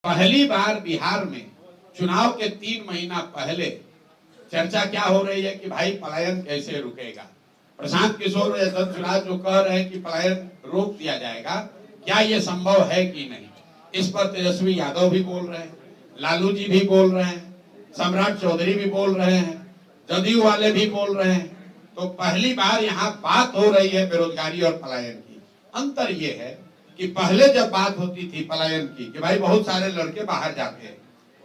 पहली बार बिहार में चुनाव के 3 महीना पहले चर्चा क्या हो रही है कि भाई पलायन कैसे रुकेगा। प्रशांत किशोर और यशवंत जो कह रहे हैं कि पलायन रोक दिया जाएगा, क्या ये संभव है कि नहीं। इस पर तेजस्वी यादव भी बोल रहे हैं, लालू जी भी बोल रहे हैं, सम्राट चौधरी भी बोल रहे हैं, जदयू वाले भी बोल रहे हैं। तो पहली बार यहाँ बात हो रही है बेरोजगारी और पलायन की। अंतर ये है कि पहले जब बात होती थी पलायन की कि भाई बहुत सारे लड़के बाहर जाते हैं,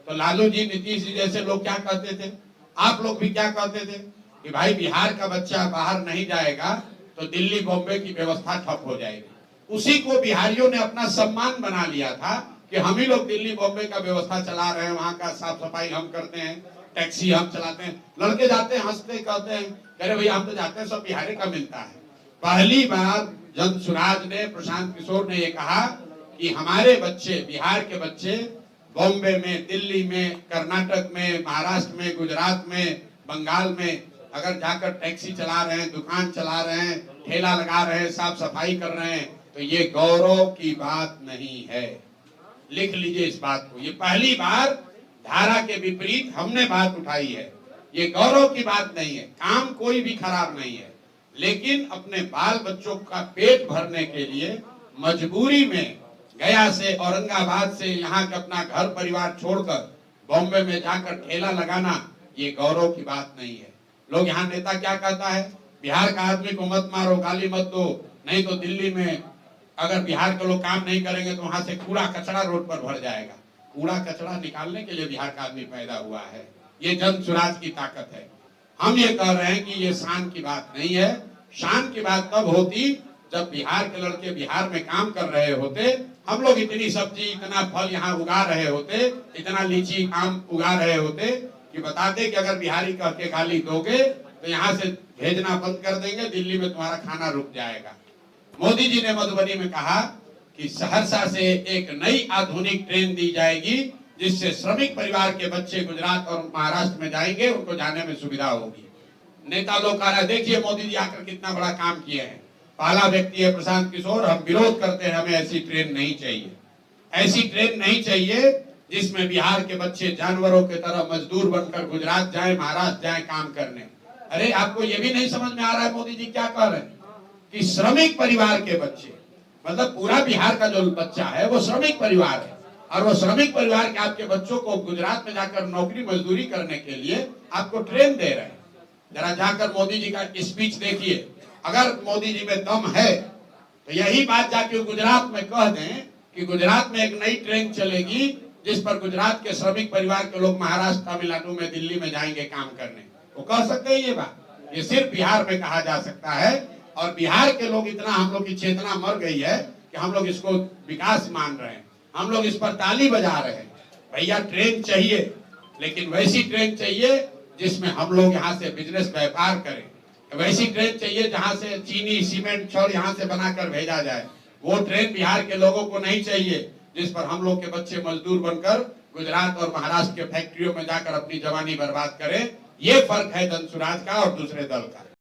तो लालू जी, नीतीश जी जैसे लोग क्या कहते थे, आप लोग भी क्या कहते थे कि भाई बिहार का बच्चा बाहर नहीं जाएगा तो दिल्ली बॉम्बे की व्यवस्था ठप हो जाएगी। उसी को बिहारियों ने अपना सम्मान बना लिया था कि हम ही लोग दिल्ली बॉम्बे का व्यवस्था चला रहे हैं, वहां का साफ सफाई हम करते हैं, टैक्सी हम चलाते हैं। लड़के जाते हैं, हंसते कहते हैं, कह रहे भैया हम तो जाते हैं, सब बिहारी का मिलता है। पहली बार जनसुराज ने, प्रशांत किशोर ने ये कहा कि हमारे बच्चे, बिहार के बच्चे बॉम्बे में, दिल्ली में, कर्नाटक में, महाराष्ट्र में, गुजरात में, बंगाल में अगर जाकर टैक्सी चला रहे हैं, दुकान चला रहे हैं, ठेला लगा रहे हैं, साफ सफाई कर रहे हैं, तो ये गौरव की बात नहीं है। लिख लीजिए इस बात को। ये पहली बार धारा के विपरीत हमने बात उठाई है। ये गौरव की बात नहीं है, काम कोई भी खराब नहीं है, लेकिन अपने बाल बच्चों का पेट भरने के लिए मजबूरी में गया से, औरंगाबाद से यहाँ के अपना घर परिवार छोड़कर बॉम्बे में जाकर ठेला लगाना, ये गौरव की बात नहीं है। लोग यहाँ नेता क्या कहता है, बिहार का आदमी को मत मारो, गाली मत दो, नहीं तो दिल्ली में अगर बिहार के लोग काम नहीं करेंगे तो वहां से कूड़ा कचरा रोड पर भर जाएगा। कूड़ा कचरा निकालने के लिए बिहार का आदमी पैदा हुआ है। ये जनसुराज की ताकत है। हम ये कह रहे हैं कि ये शान की बात नहीं है। शान की बात तब होती जब बिहार के लड़के बिहार में काम कर रहे होते, हम लोग इतनी सब्जी, इतना फल यहाँ उगा रहे होते, इतना लीची आम उगा रहे होते कि बताते कि अगर बिहारी कह के गाली दोगे तो यहाँ से भेजना बंद कर देंगे, दिल्ली में तुम्हारा खाना रुक जाएगा। मोदी जी ने मधुबनी में कहा कि सहरसा से एक नई आधुनिक ट्रेन दी जाएगी जिससे श्रमिक परिवार के बच्चे गुजरात और महाराष्ट्र में जाएंगे, उनको जाने में सुविधा होगी। नेता लोग कह रहे, देखिए मोदी जी आकर कितना बड़ा काम किए हैं। पहला व्यक्ति है प्रशांत किशोर, हम विरोध करते हैं, हमें ऐसी ट्रेन नहीं चाहिए। ऐसी ट्रेन नहीं चाहिए जिसमें बिहार के बच्चे जानवरों की तरह मजदूर बनकर गुजरात जाए, महाराष्ट्र जाए काम करने। अरे आपको ये भी नहीं समझ में आ रहा है मोदी जी क्या कह रहे हैं कि श्रमिक परिवार के बच्चे, मतलब पूरा बिहार का जो बच्चा है वो श्रमिक परिवार है, और वो श्रमिक परिवार के आपके बच्चों को गुजरात में जाकर नौकरी मजदूरी करने के लिए आपको ट्रेन दे रहे हैं। जरा जाकर मोदी जी का स्पीच देखिए। अगर मोदी जी में दम है तो यही बात जाके गुजरात में कह दें कि गुजरात में एक नई ट्रेन चलेगी जिस पर गुजरात के श्रमिक परिवार के लोग महाराष्ट्र, तमिलनाडु में, दिल्ली में जाएंगे काम करने। वो कह सकते हैं ये बात। ये सिर्फ बिहार में कहा जा सकता है, और बिहार के लोग, इतना हम लोग की चेतना मर गई है कि हम लोग इसको विकास मान रहे हैं, हम लोग इस पर ताली बजा रहे हैं। भैया ट्रेन चाहिए, लेकिन वैसी ट्रेन चाहिए जिसमें हम लोग यहाँ से बिजनेस व्यापार करें। वैसी ट्रेन चाहिए जहाँ से चीनी, सीमेंट, छड़ यहाँ से बनाकर भेजा जाए। वो ट्रेन बिहार के लोगों को नहीं चाहिए जिस पर हम लोग के बच्चे मजदूर बनकर गुजरात और महाराष्ट्र के फैक्ट्रियों में जाकर अपनी जवानी बर्बाद करें। ये फर्क है जनसुराज का और दूसरे दल का।